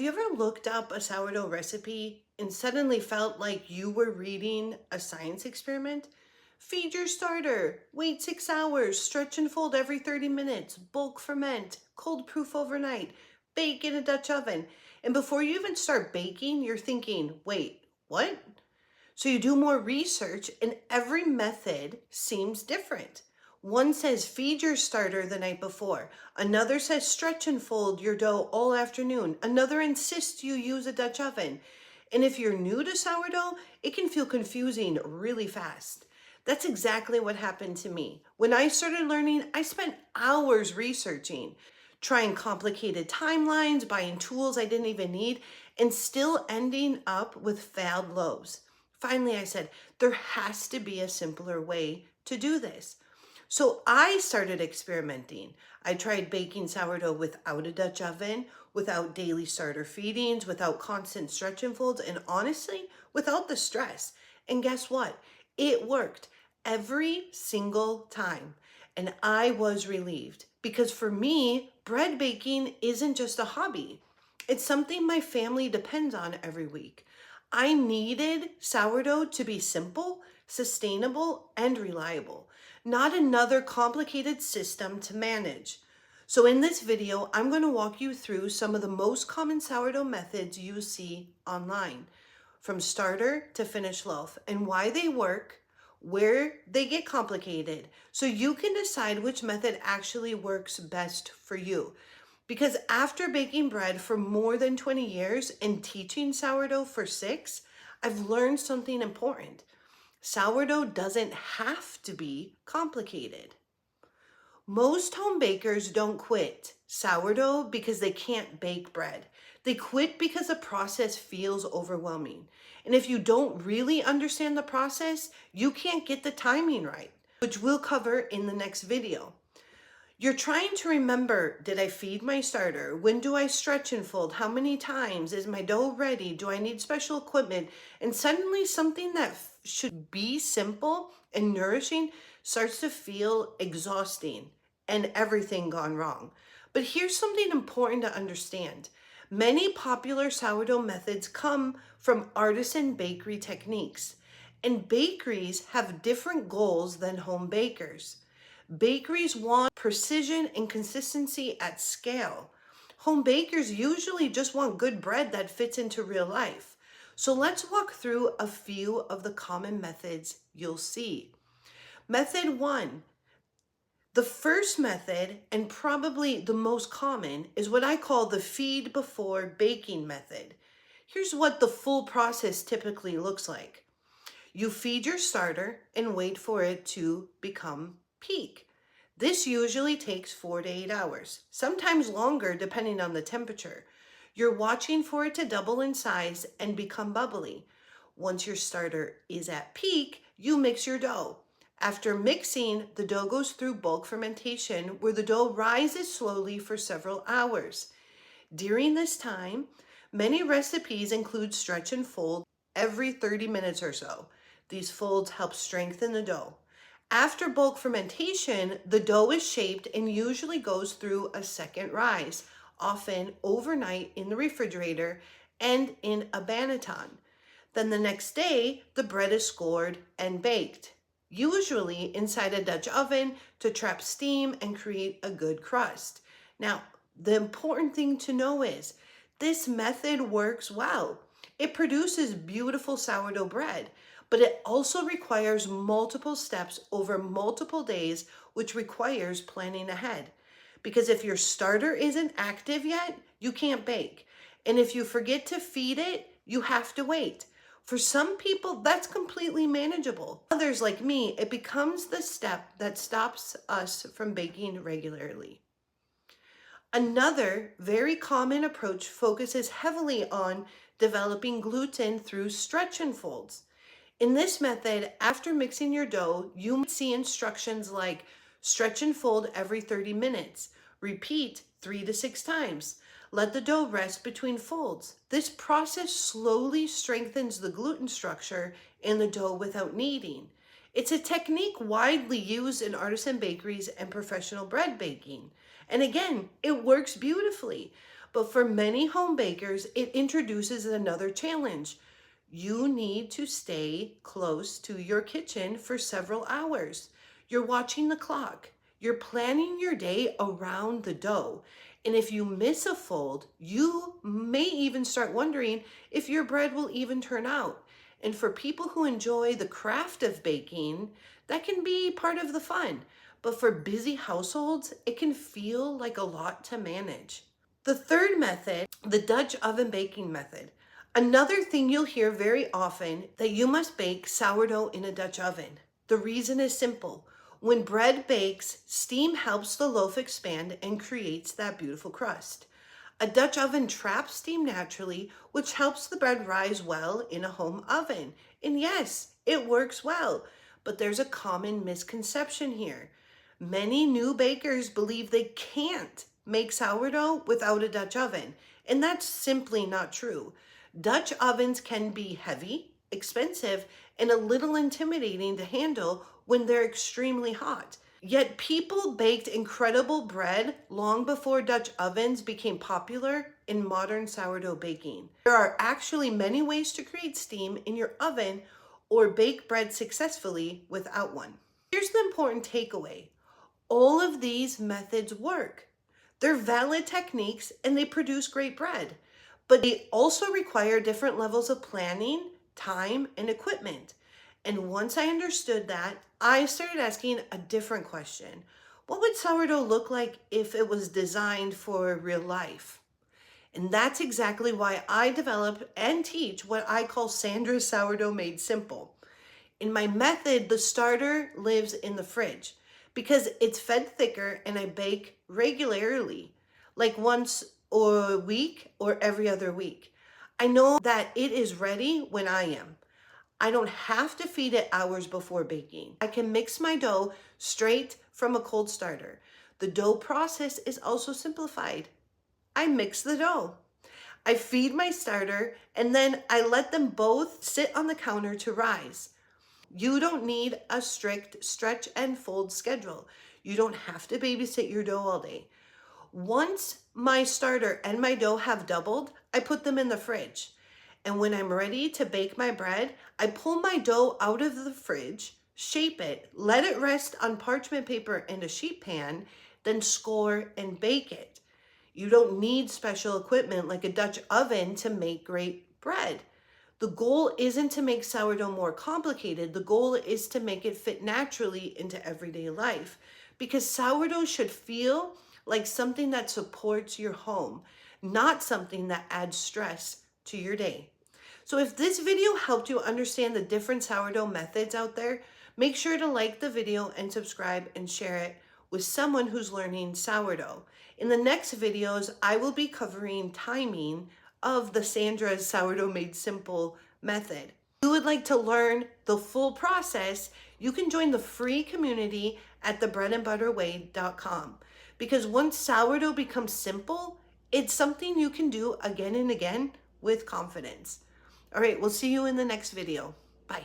You ever looked up a sourdough recipe and suddenly felt like you were reading a science experiment? Feed your starter, wait 6 hours, stretch and fold every 30 minutes, bulk ferment, cold proof overnight, bake in a Dutch oven. And before you even start baking, you're thinking, wait, what? So you do more research, and every method seems different. One says feed your starter the night before. Another says stretch and fold your dough all afternoon. Another insists you use a Dutch oven. And if you're new to sourdough, it can feel confusing really fast. That's exactly what happened to me. When I started learning, I spent hours researching, trying complicated timelines, buying tools I didn't even need, and still ending up with failed loaves. Finally, I said, there has to be a simpler way to do this. So I started experimenting. I tried baking sourdough without a Dutch oven, without daily starter feedings, without constant stretch and folds, and honestly, without the stress. And guess what? It worked every single time. And I was relieved because for me, bread baking isn't just a hobby. It's something my family depends on every week. I needed sourdough to be simple, sustainable, and reliable, not another complicated system to manage. So in this video, I'm going to walk you through some of the most common sourdough methods you see online, from starter to finished loaf, and why they work, where they get complicated, so you can decide which method actually works best for you. Because after baking bread for more than 20 years and teaching sourdough for 6, I've learned something important. Sourdough doesn't have to be complicated. Most home bakers don't quit sourdough because they can't bake bread. They quit because the process feels overwhelming. And if you don't really understand the process, you can't get the timing right, which we'll cover in the next video. You're trying to remember, did I feed my starter? When do I stretch and fold? How many times? Is my dough ready? Do I need special equipment? And suddenly something that should be simple and nourishing starts to feel exhausting and everything gone wrong. But here's something important to understand. Many popular sourdough methods come from artisan bakery techniques, and bakeries have different goals than home bakers. Bakeries want precision and consistency at scale. Home bakers usually just want good bread that fits into real life. So let's walk through a few of the common methods you'll see. Method 1. The first method, and probably the most common, is what I call the feed before baking method. Here's what the full process typically looks like. You feed your starter and wait for it to become peak. This usually takes 4 to 8 hours, sometimes longer depending on the temperature. You're watching for it to double in size and become bubbly. Once your starter is at peak, you mix your dough. After mixing, the dough goes through bulk fermentation where the dough rises slowly for several hours. During this time, many recipes include stretch and fold every 30 minutes or so. These folds help strengthen the dough. After bulk fermentation, the dough is shaped and usually goes through a second rise, often overnight in the refrigerator and in a banneton. Then the next day, the bread is scored and baked, usually inside a Dutch oven to trap steam and create a good crust. Now, the important thing to know is this method works well. It produces beautiful sourdough bread, but it also requires multiple steps over multiple days, which requires planning ahead. Because if your starter isn't active yet, you can't bake. And if you forget to feed it, you have to wait. For some people, that's completely manageable. Others, like me, it becomes the step that stops us from baking regularly. Another very common approach focuses heavily on developing gluten through stretch and folds. In this method, after mixing your dough, you might see instructions like stretch and fold every 30 minutes, repeat 3 to 6 times, let the dough rest between folds. This process slowly strengthens the gluten structure in the dough without kneading. It's a technique widely used in artisan bakeries and professional bread baking. And again, it works beautifully. But for many home bakers, it introduces another challenge. You need to stay close to your kitchen for several hours. You're watching the clock. You're planning your day around the dough. And if you miss a fold, you may even start wondering if your bread will even turn out. And for people who enjoy the craft of baking, that can be part of the fun. But for busy households, it can feel like a lot to manage. The third method, the Dutch oven baking method. Another thing you'll hear very often that you must bake sourdough in a Dutch oven. The reason is simple. When bread bakes, steam helps the loaf expand and creates that beautiful crust. A Dutch oven traps steam naturally, which helps the bread rise well in a home oven. And yes, it works well, but there's a common misconception here. Many new bakers believe they can't make sourdough without a Dutch oven, and that's simply not true. Dutch ovens can be heavy, expensive, and a little intimidating to handle when they're extremely hot. Yet people baked incredible bread long before Dutch ovens became popular in modern sourdough baking. There are actually many ways to create steam in your oven or bake bread successfully without one. Here's the important takeaway. All of these methods work. They're valid techniques and they produce great bread, but they also require different levels of planning, time, and equipment. And once I understood that, I started asking a different question. What would sourdough look like if it was designed for real life? And that's exactly why I develop and teach what I call Sandra's Sourdough Made Simple. In my method, the starter lives in the fridge because it's fed thicker and I bake regularly, like once a week or every other week. I know that it is ready when I am. I don't have to feed it hours before baking. I can mix my dough straight from a cold starter. The dough process is also simplified. I mix the dough. I feed my starter and then I let them both sit on the counter to rise. You don't need a strict stretch and fold schedule. You don't have to babysit your dough all day. Once my starter and my dough have doubled, I put them in the fridge. And when I'm ready to bake my bread, I pull my dough out of the fridge, shape it, let it rest on parchment paper in a sheet pan, then score and bake it. You don't need special equipment like a Dutch oven to make great bread. The goal isn't to make sourdough more complicated. The goal is to make it fit naturally into everyday life, because sourdough should feel like something that supports your home, not something that adds stress to your day. So if this video helped you understand the different sourdough methods out there, make sure to like the video and subscribe and share it with someone who's learning sourdough. In the next videos, I will be covering timing of the Sandra's Sourdough Made Simple method. If you would like to learn the full process, you can join the free community at thebreadandbutterway.com. Because once sourdough becomes simple, it's something you can do again and again with confidence. All right, we'll see you in the next video. Bye.